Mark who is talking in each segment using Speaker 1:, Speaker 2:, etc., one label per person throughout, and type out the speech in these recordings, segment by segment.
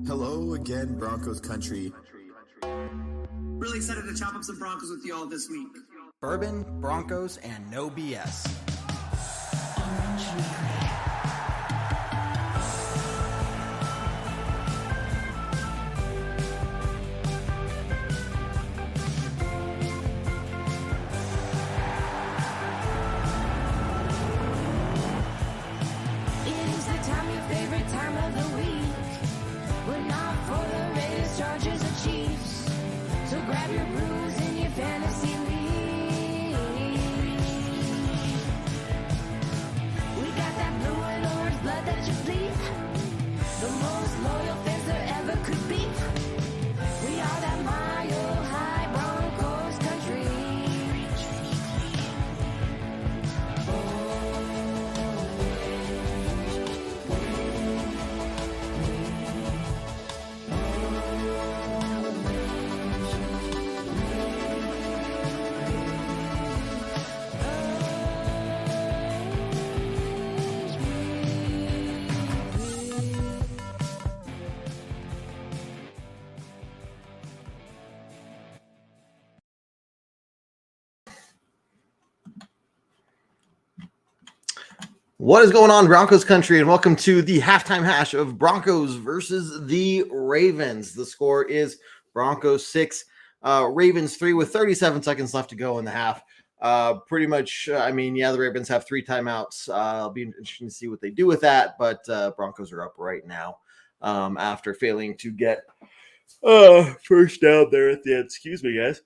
Speaker 1: Hello again, Broncos country.
Speaker 2: Really excited to chop up some Broncos with you all this week.
Speaker 3: Bourbon, Broncos, and no BS.
Speaker 4: What is going on, Broncos country, and welcome to the halftime hash of Broncos versus the Ravens. The score is Broncos 6, Ravens 3 with 37 seconds left to go in the half. Pretty much, the Ravens have 3 timeouts. It'll be interesting to see what they do with that, but Broncos are up right now after failing to get first down there at the end. Excuse me, guys.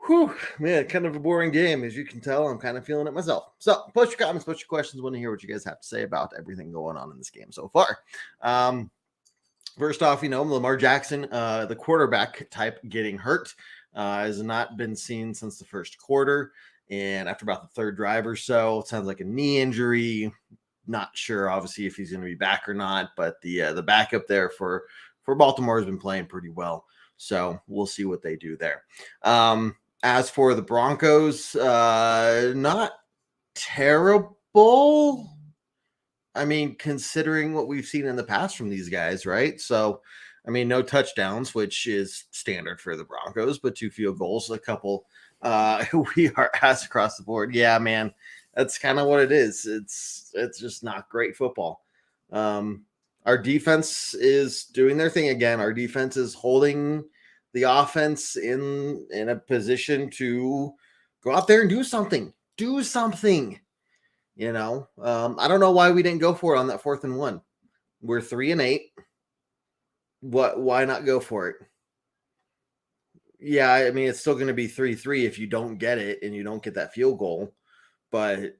Speaker 4: Whew, man, kind of a boring game. As you can tell, I'm kind of feeling it myself. So post your comments, post your questions. Want to hear what you guys have to say about everything going on in this game so far. First off, Lamar Jackson, the quarterback type, getting hurt, has not been seen since the first quarter. And after about the third drive or so, it sounds like a knee injury. Not sure, obviously, if he's going to be back or not. But the backup there for Baltimore has been playing pretty well. So we'll see what they do there. As for the Broncos, not terrible. I mean, considering what we've seen in the past from these guys, right? So, no touchdowns, which is standard for the Broncos, but 2 field goals, a couple we are ass across the board. Yeah, man, that's kind of what it is. It's just not great football. Our defense is doing their thing again. Our defense is holding the offense in a position to go out there and do something. I don't know why we didn't go for it on that 4th and 1. We're 3-8. Why not go for it? Yeah, it's still going to be 3-3 if you don't get it and you don't get that field goal. But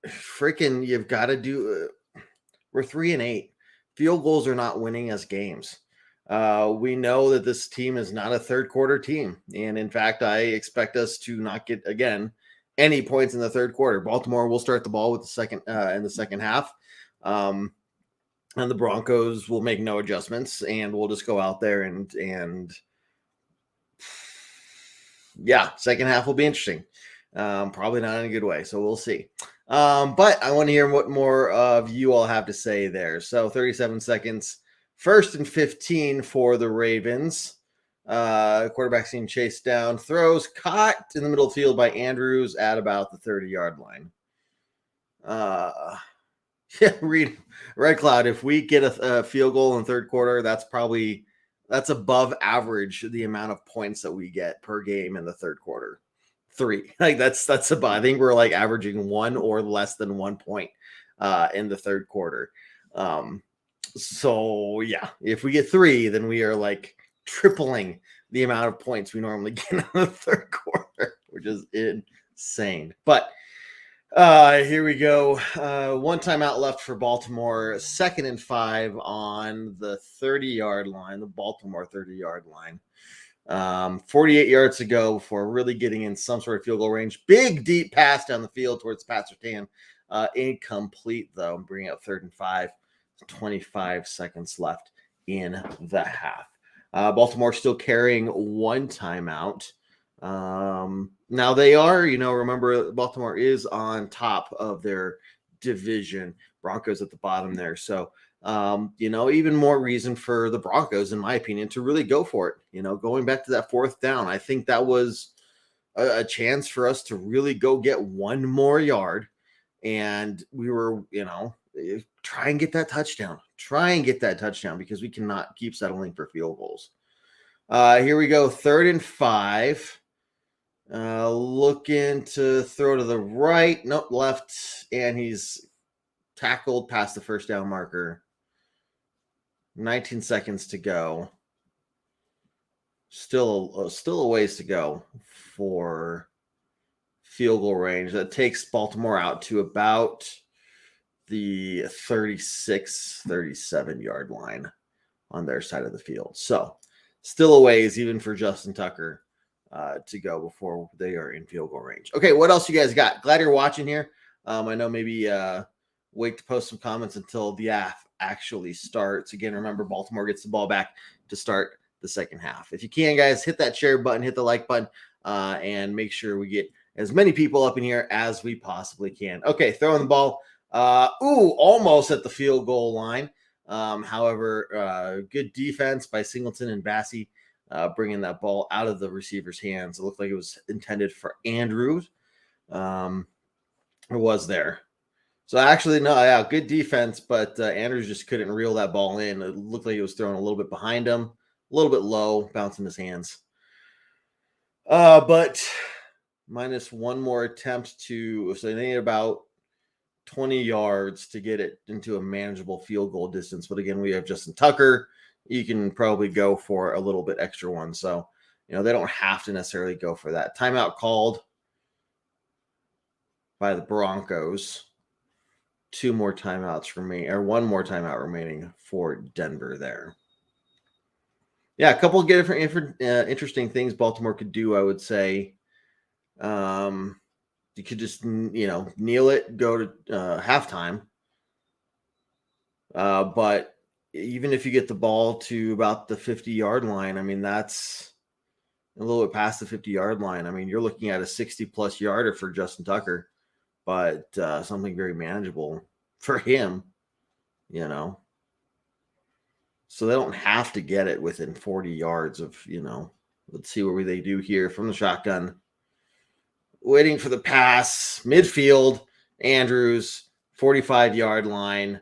Speaker 4: freaking, you've got to do. We're 3-8. Field goals are not winning us games. We know that this team is not a third quarter team. And in fact, I expect us to not get, again, any points in the third quarter. Baltimore will start the ball with in the second half. And the Broncos will make no adjustments, and we'll just go out there and yeah, second half will be interesting. Probably not in a good way. So we'll see. But I want to hear what more of you all have to say there. So 37 seconds. 1st and 15 for the Ravens. Quarterback seen chased down. Throws caught in the middle of the field by Andrews at about the 30-yard line. Red Cloud, if we get a field goal in the third quarter, that's above average the amount of points that we get per game in the third quarter. 3. That's about, I think we're averaging 1 or less than 1 point in the third quarter. So yeah, if we get 3, then we are tripling the amount of points we normally get in the third quarter, which is insane. But here we go. 1 timeout left for Baltimore. 2nd and 5 on the 30-yard line, the Baltimore 30-yard line. 48 yards to go before really getting in some sort of field goal range. Big deep pass down the field towards Pat Surtain. Incomplete though, bringing up 3rd and 5. 25 seconds left in the half. Baltimore still carrying 1 timeout. Now they are, remember Baltimore is on top of their division. Broncos at the bottom there. So Even more reason for the Broncos, in my opinion, to really go for it. Going back to that fourth down, I think that was a chance for us to really go get one more yard. And we were, try and get that touchdown. Because we cannot keep settling for field goals. Here we go. 3rd and 5. Looking to throw to the right. Nope, left. And he's tackled past the first down marker. 19 seconds to go. Still a ways to go for field goal range. That takes Baltimore out to about the 36, 37 yard line on their side of the field. So still a ways, even for Justin Tucker, to go before they are in field goal range. Okay, what else you guys got? Glad you're watching here. I know maybe wait to post some comments until the half actually starts. Again, remember, Baltimore gets the ball back to start the second half. If you can, guys, hit that share button, hit the like button, and make sure we get as many people up in here as we possibly can. Okay, throwing the ball. Almost at the field goal line. However, good defense by Singleton and Bassey, bringing that ball out of the receiver's hands. It looked like it was intended for Andrews. It was there. So actually, no, yeah, good defense, but Andrews just couldn't reel that ball in. It looked like it was thrown a little bit behind him, a little bit low, bouncing his hands. But minus one more attempt so they need about 20 yards to get it into a manageable field goal distance. But again, we have Justin Tucker. You can probably go for a little bit extra one. So, they don't have to necessarily go for that. Timeout called by the Broncos. 2 more timeouts remaining, or 1 more timeout remaining for Denver there. Yeah, a couple of different interesting things Baltimore could do, I would say. You could just, kneel it, go to halftime. But even if you get the ball to about the 50-yard line, I mean, that's a little bit past the 50-yard line. I mean, you're looking at a 60-plus yarder for Justin Tucker, but something very manageable for him, So they don't have to get it within 40 yards of, let's see what they do here from the shotgun. Waiting for the pass, midfield, Andrews, 45-yard line,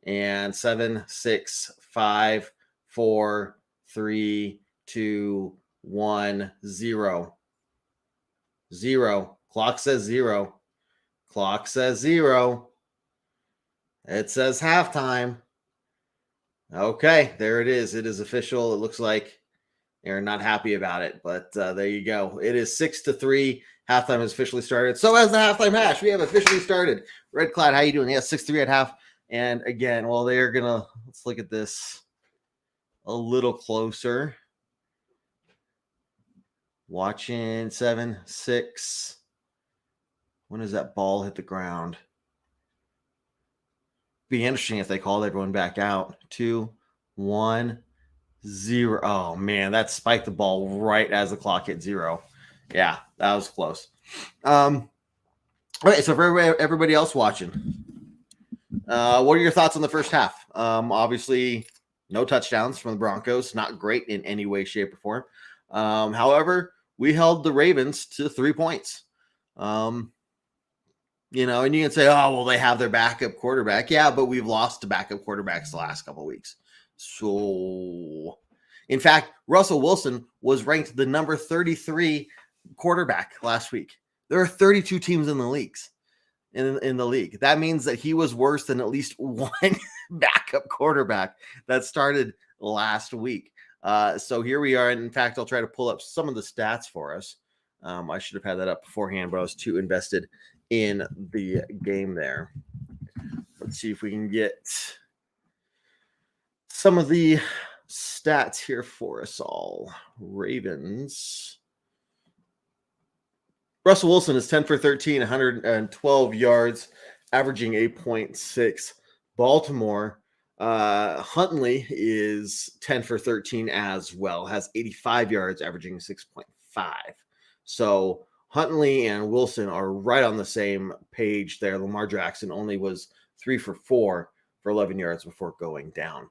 Speaker 4: and 7, 6, 5, 4, 3, 2, 1, 0. 0. Clock says 0. Clock says 0. It says halftime. Okay, there it is. It is official. It looks like they're not happy about it, but there you go. It is 6-3. Halftime has officially started. So as the halftime hash, we have officially started. Red Cloud, how you doing? Yeah, 6-3 at half. And again, well, they're gonna, let's look at this a little closer. Watching 7, 6. When does that ball hit the ground? Be interesting if they called everyone back out. 2, 1, 0. Oh man, that spiked the ball right as the clock hit 0. Yeah, that was close. All right, so for everybody else watching, what are your thoughts on the first half? Obviously, no touchdowns from the Broncos. Not great in any way, shape, or form. However, we held the Ravens to 3 points. And you can say, oh, well, they have their backup quarterback. Yeah, but we've lost to backup quarterbacks the last couple of weeks. So, in fact, Russell Wilson was ranked the number 33 quarterback last week. There are 32 teams in the leagues. In the league. That means that he was worse than at least one backup quarterback that started last week. So here we are. And in fact, I'll try to pull up some of the stats for us. I should have had that up beforehand, but I was too invested in the game there. Let's see if we can get some of the stats here for us all. Ravens. Russell Wilson is 10 for 13, 112 yards, averaging 8.6. Baltimore, Huntley is 10 for 13 as well, has 85 yards, averaging 6.5. So Huntley and Wilson are right on the same page there. Lamar Jackson only was 3 for 4 for 11 yards before going down.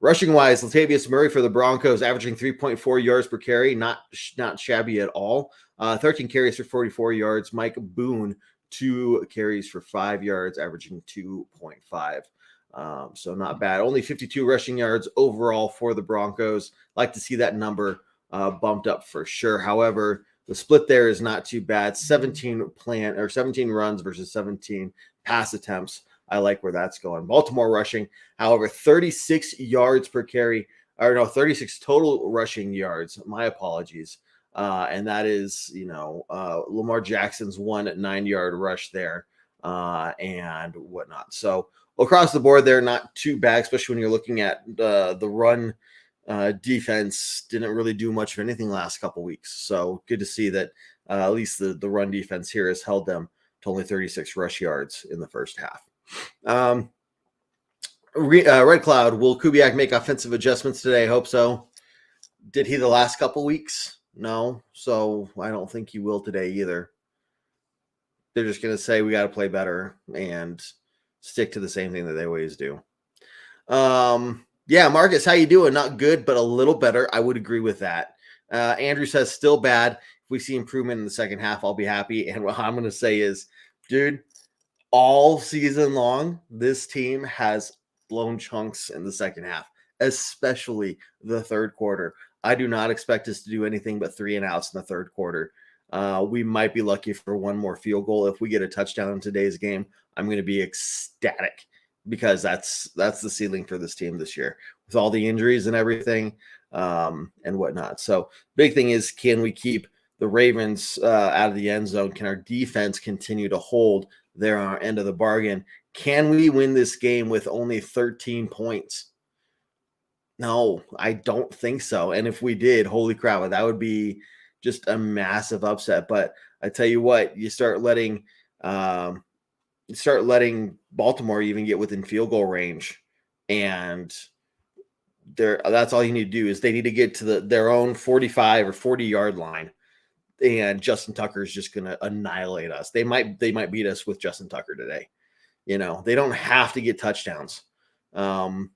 Speaker 4: Rushing wise, Latavius Murray for the Broncos averaging 3.4 yards per carry, not shabby at all. 13 carries for 44 yards. Mike Boone, 2 carries for 5 yards, averaging 2.5. So not bad. Only 52 rushing yards overall for the Broncos. Like to see that number bumped up for sure. However, the split there is not too bad. 17 runs versus 17 pass attempts. I like where that's going. Baltimore rushing, however, 36 yards per carry, 36 total rushing yards. My apologies. And that is, Lamar Jackson's 1 9-yard rush there and whatnot. So across the board, they're not too bad, especially when you're looking at the run defense didn't really do much of anything last couple weeks. So good to see that at least the run defense here has held them to only 36 rush yards in the first half. Red Cloud, will Kubiak make offensive adjustments today? I hope so. Did he the last couple weeks? No. So I don't think he will today either. They're just going to say we got to play better and stick to the same thing that they always do. Yeah, Marcus, how you doing? Not good, but a little better. I would agree with that. Andrew says still bad. If we see improvement in the second half, I'll be happy. And what I'm going to say is, dude, all season long, this team has blown chunks in the second half, especially the third quarter. I do not expect us to do anything but 3 and outs in the third quarter. We might be lucky for one more field goal. If we get a touchdown in today's game, I'm going to be ecstatic because that's the ceiling for this team this year with all the injuries and everything and whatnot. So big thing is, can we keep the Ravens out of the end zone? Can our defense continue to hold their end of the bargain? Can we win this game with only 13 points? No, I don't think so. And if we did, holy crap, that would be just a massive upset. But I tell you what, you start letting Baltimore even get within field goal range, and that's all you need to do is they need to get to their own 45 or 40-yard line. And Justin Tucker is just going to annihilate us. They might beat us with Justin Tucker today. They don't have to get touchdowns. And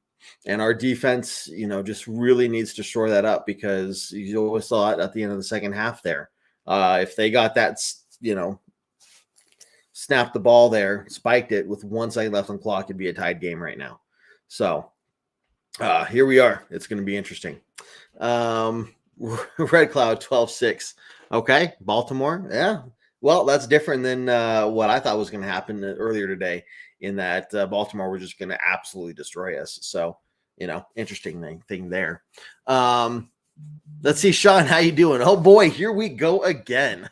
Speaker 4: our defense, just really needs to shore that up because you always saw it at the end of the second half there. If they got that, snapped the ball there, spiked it with 1 second left on the clock, it'd be a tied game right now. So here we are. It's going to be interesting. Red Cloud 12-6. Okay, Baltimore. Yeah. Well, that's different than what I thought was going to happen earlier today, in that Baltimore were just going to absolutely destroy us. So, interesting thing there. Let's see, Sean, how you doing? Oh boy, here we go again.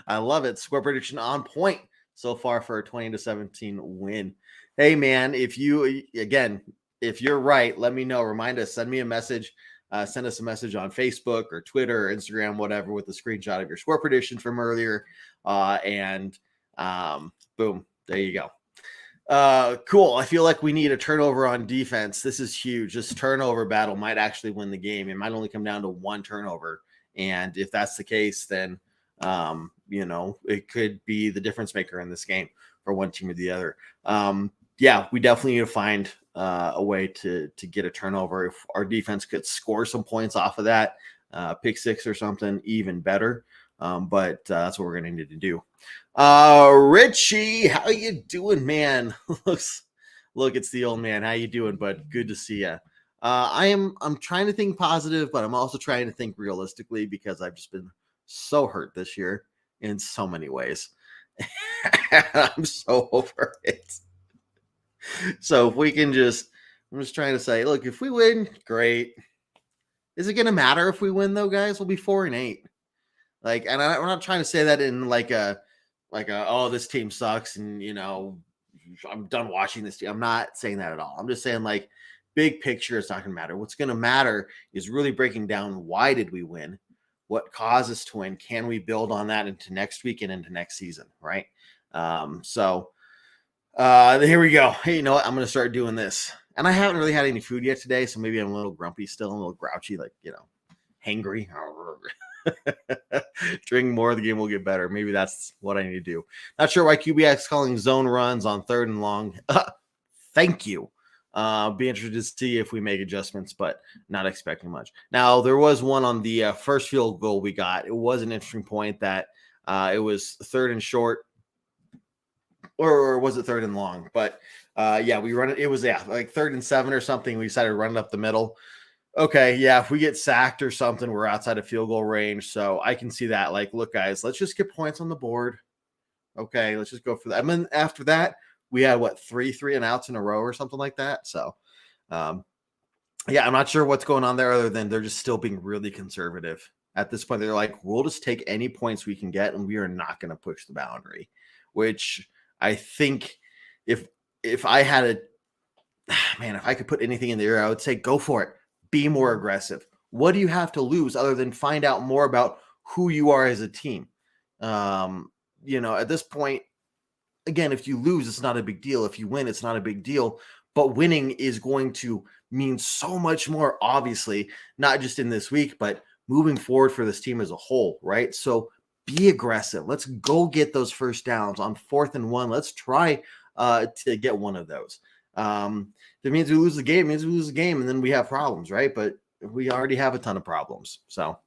Speaker 4: I love it. Score prediction on point so far for a 20-17 win. Hey man, if you're right, let me know. Remind us, send me a message. Send us a message on Facebook or Twitter or Instagram, whatever, with a screenshot of your score prediction from earlier. And boom, there you go. Cool. I feel like we need a turnover on defense. This is huge. This turnover battle might actually win the game. It might only come down to 1 turnover. And if that's the case, then, it could be the difference maker in this game for one team or the other. Yeah, we definitely need to find a way to get a turnover. If our defense could score some points off of that, pick 6 or something, even better. But that's what we're going to need to do. Richie, how you doing, man? Look, it's the old man. How you doing, bud? Good to see you. I'm trying to think positive, but I'm also trying to think realistically because I've just been so hurt this year in so many ways. I'm so over it. So if we can I'm just trying to say, look, if we win, great. Is it going to matter if we win though, guys? We'll be 4-8. We're not trying to say that in oh, this team sucks and I'm done watching this team. I'm not saying that at all. I'm just saying big picture, it's not going to matter. What's going to matter is really breaking down why did we win? What caused us to win? Can we build on that into next week and into next season? Right. Here we go. Hey, you know what? I'm going to start doing this. And I haven't really had any food yet today, so maybe I'm a little grumpy still, a little grouchy, hangry. Drink more, the game will get better. Maybe that's what I need to do. Not sure why QBX calling zone runs on 3rd and long. Thank you. Be interested to see if we make adjustments, but not expecting much. Now, there was one on the first field goal we got. It was an interesting point that it was third and short, or was it third and long? But yeah, we run it. It was like 3rd and 7 or something. We decided to run it up the middle. Okay, yeah, if we get sacked or something, we're outside of field goal range. So I can see that. Like, look, guys, let's just get points on the board. Okay, let's just go for that. And then after that, we had what, 3 and outs in a row or something like that. So yeah, I'm not sure what's going on there other than they're just still being really conservative. At this point, they're like, we'll just take any points we can get, and we are not going to push the boundary. Which I think if I had if I could put anything in the air, I would say go for it. Be more aggressive. What do you have to lose other than find out more about who you are as a team? At this point, again, if you lose, it's not a big deal. If you win, it's not a big deal. But winning is going to mean so much more, obviously, not just in this week, but moving forward for this team as a whole, right? So be aggressive. Let's go get those first downs on 4th and 1. Let's try to get one of those. If it means we lose the game, and then we have problems, right? But we already have a ton of problems. So,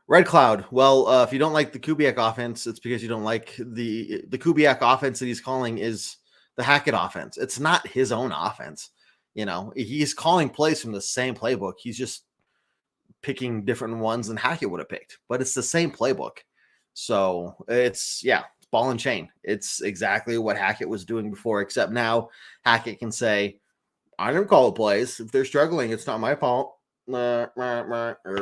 Speaker 4: Red Cloud. Well, if you don't like the Kubiak offense, it's because you don't like the Kubiak offense that he's calling is the Hackett offense. It's not his own offense. He's calling plays from the same playbook. He's just picking different ones than Hackett would have picked, but it's the same playbook. So it's ball and chain. It's exactly what Hackett was doing before, except now Hackett can say, I don't call the plays. If they're struggling, it's not my fault. Or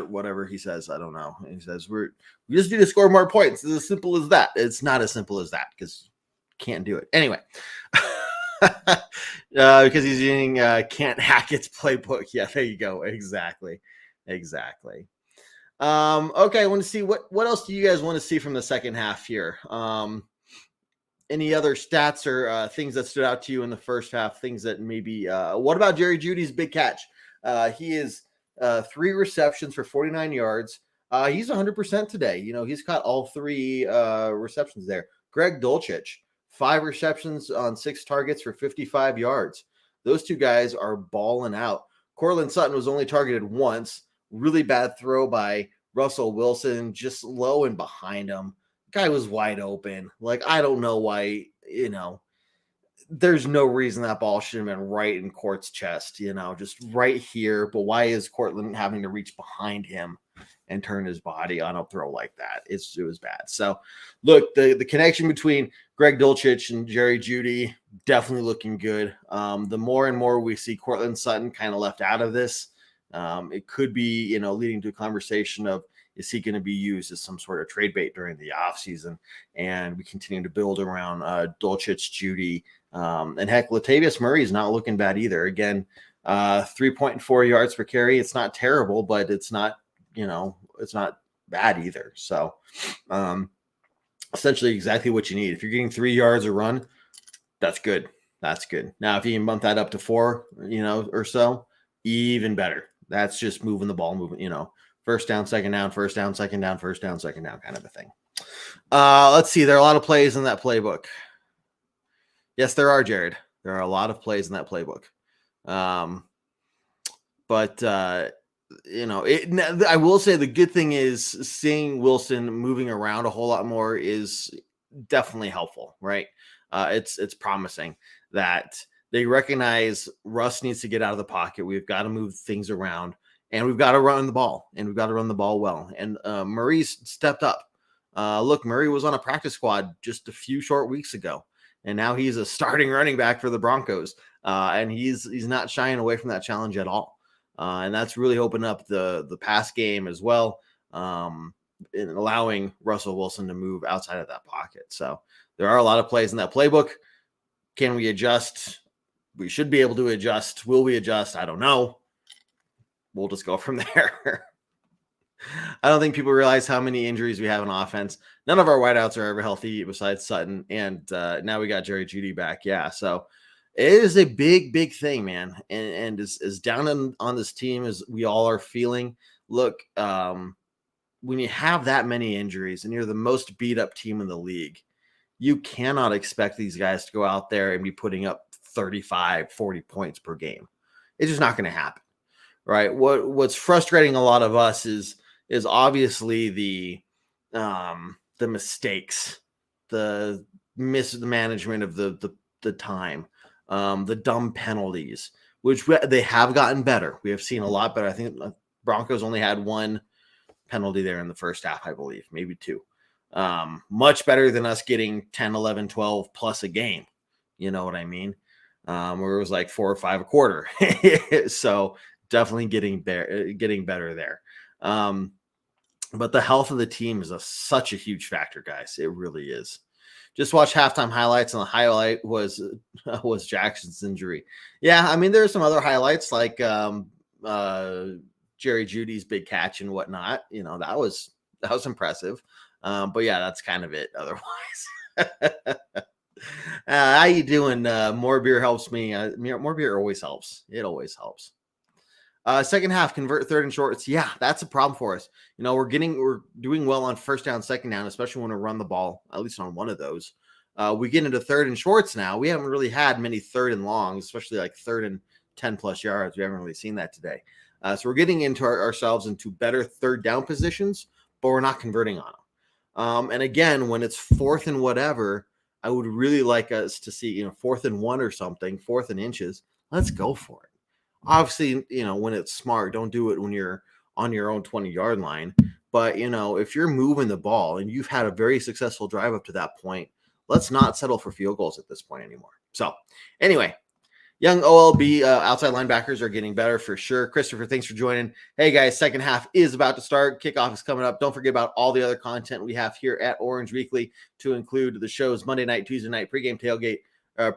Speaker 4: whatever he says. I don't know. He says, we just need to score more points. It's as simple as that. It's not as simple as that because you can't do it. Anyway, because he's using Kent Hackett's playbook. Yeah, there you go. Exactly. Okay, I want to see what else do you guys want to see from the second half here? Any other stats or things that stood out to you in the first half? Things that maybe what about Jerry Jeudy's big catch? He is 3 receptions for 49 yards. He's 100% today. He's caught all 3 receptions there. Greg Dulcich, 5 receptions on 6 targets for 55 yards. Those 2 guys are balling out. Cortland Sutton was only targeted once. Really bad throw by Russell Wilson, just low and behind him. Guy was wide open. Like, I don't know why, there's no reason that ball should have been right in Court's chest, just right here. But why is Cortland having to reach behind him and turn his body on a throw like that? It was bad. So, look, the connection between Greg Dulcich and Jerry Jeudy definitely looking good. The more and more we see Cortland Sutton kind of left out of this, it could be, leading to a conversation of, is he going to be used as some sort of trade bait during the offseason? And we continue to build around Dulcich, Jeudy, and heck, Latavius Murray is not looking bad either. Again, 3.4 yards per carry. It's not terrible, but it's not, it's not bad either. So essentially exactly what you need. If you're getting 3 yards a run, that's good. That's good. Now, if you can bump that up to 4, or so, even better. That's just moving the ball, first down, second down, first down, second down, first down, second down kind of a thing. Let's see. There are a lot of plays in that playbook. Yes, there are, Jared. There are a lot of plays in that playbook. But I will say the good thing is seeing Wilson moving around a whole lot more is definitely helpful, right? It's promising that they recognize Russ needs to get out of the pocket. We've got to move things around, and we've got to run the ball, and we've got to run the ball well. And Murray's stepped up. Look, Murray was on a practice squad just a few short weeks ago, and now he's a starting running back for the Broncos, and he's not shying away from that challenge at all. And that's really opened up the pass game as well, in allowing Russell Wilson to move outside of that pocket. So there are a lot of plays in that playbook. Can we adjust? We should be able to adjust. Will we adjust? I don't know. We'll just go from there. I don't think people realize how many injuries we have in offense. None of our wideouts are ever healthy besides Sutton. And now we got Jerry Jeudy back. Yeah. So it is a big, big thing, man. And as down on this team as we all are feeling, look, when you have that many injuries and you're the most beat up team in the league, You cannot expect these guys to go out there and be putting up 35, 40 points per game. It's just not going to happen, right? What's frustrating a lot of us is obviously the mistakes, the mismanagement of the time, the dumb penalties, which they have gotten better. We have seen a lot better. I think Broncos only had one penalty there in the first half, I believe, maybe two. Much better than us getting 10, 11, 12 plus a game. You know what I mean? Where it was like 4 or 5 a quarter. So definitely getting better there. But the health of the team is such a huge factor, guys. It really is. Just watch halftime highlights, and the highlight was Jackson's injury. Yeah, I mean, there are some other highlights like Jerry Judy's big catch and whatnot. You know, that was impressive. But yeah, that's kind of it. Otherwise, how you doing? More beer helps me. More beer always helps. It always helps. Second half, convert third and shorts. Yeah, that's a problem for us. You know, we're doing well on first down, second down, especially when we run the ball, at least on one of those. We get into third and shorts now. We haven't really had many third and longs, especially like third and 10 plus yards. We haven't really seen that today. So we're getting into ourselves into better third down positions, but we're not converting on them. And again, when it's fourth and whatever, I would really like us to see, 4th and 1 or something, 4th and inches. Let's go for it. Obviously, when it's smart, don't do it when you're on your own 20-yard line. But, if you're moving the ball and you've had a very successful drive up to that point, let's not settle for field goals at this point anymore. So anyway, young OLB outside linebackers are getting better for sure. Christopher, thanks for joining. Hey, guys, second half is about to start. Kickoff is coming up. Don't forget about all the other content we have here at Orange Weekly, to include the shows Monday night, Tuesday night, pregame tailgate,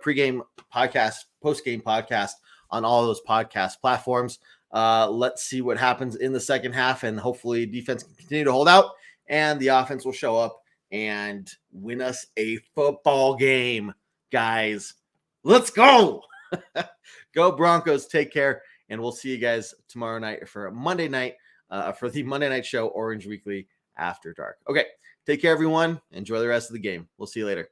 Speaker 4: pregame podcast, postgame podcast on all those podcast platforms. Let's see what happens in the second half, and hopefully defense can continue to hold out and the offense will show up and win us a football game, guys. Let's go. Go Broncos. Take care. And we'll see you guys tomorrow night for Monday night, for the Monday night show, Orange Weekly After Dark. Okay. Take care, everyone. Enjoy the rest of the game. We'll see you later.